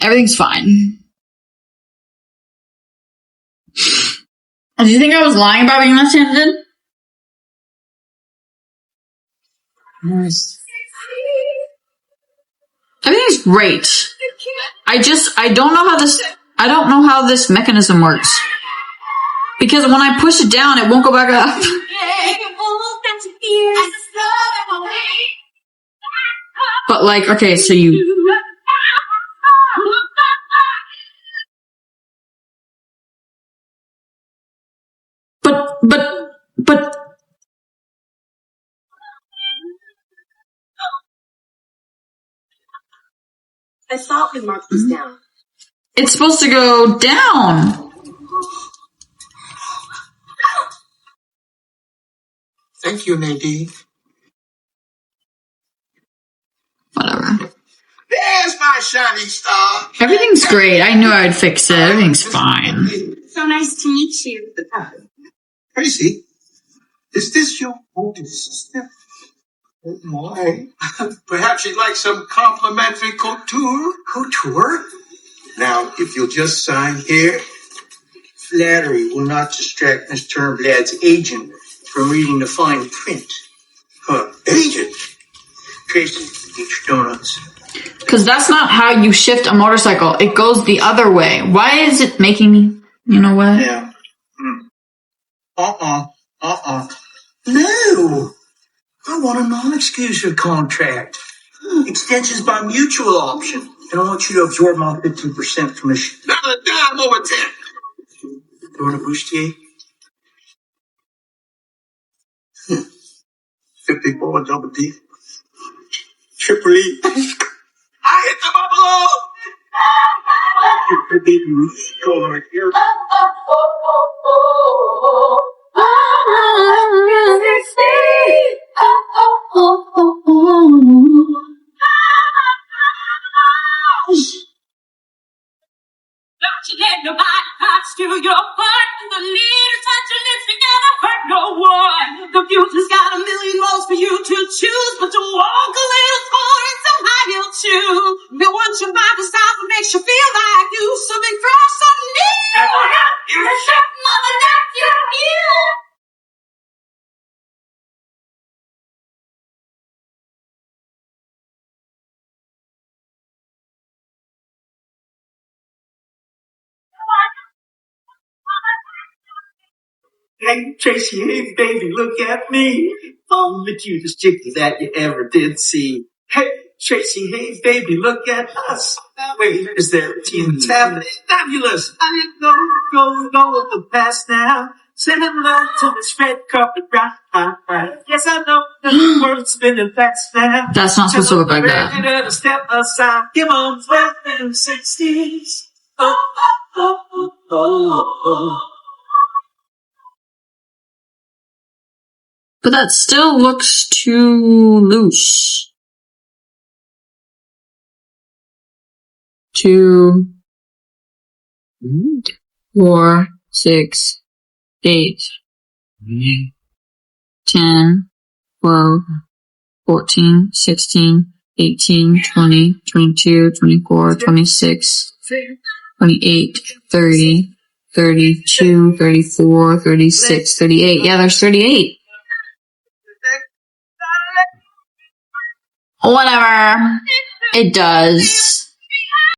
Everything's fine. Do you think I was lying about being left-handed? Everything's great. I don't know how this mechanism works. Because when I push it down, it won't go back up. But like, okay, so you... But... I thought we marked this down. It's supposed to go down. Thank you, Nadine. Whatever. There's my shining star. Everything's great. I knew I would fix it. Everything's fine. So nice to meet you. Tracy, is this your older sister? Oh my. Perhaps you'd like some complimentary couture? Couture? Now, if you'll just sign here, flattery will not distract Miss Turnblad's agent from reading the fine print. Agent? Tracy, get your donuts. Because that's not how you shift a motorcycle. It goes the other way. Why is it making me... You know what? Yeah. No! I want a non-exclusive contract. Extensions by mutual option. And I want you to absorb my 15% commission. Not a dime over 10. You want a bustier? 54 double D. Triple E. I hit the bubble! Triple D, go right here. Don't you let nobody pass through your heart. The little touch of lips can never hurt no one. The future's got a million roads for you to choose, but to walk a little forward, some high heel too. If you want your body style that makes you feel like you, something fresh, something new. You're a chef, mother, that's your view. Hey, Tracy, hey, baby, look at me. I'm the cutest chickie that you ever did see. Hey, Tracy, hey, baby, look at us. Wait, is there a team that's happening? Fabulous. I didn't go with the past now. Sending love to this red carpet ride. Yes, I know the world's spinning fast now. That's not supposed to look like that. Ready to step aside. Give on 12 and 60s. Oh. But that still looks too loose. 2, 4, 6, 8, 10, 12, 14, 16, 18, 20, 22, 24, 26, 28, 30, 32, 34, 36, 38. Yeah, there's 38. Whatever. It does.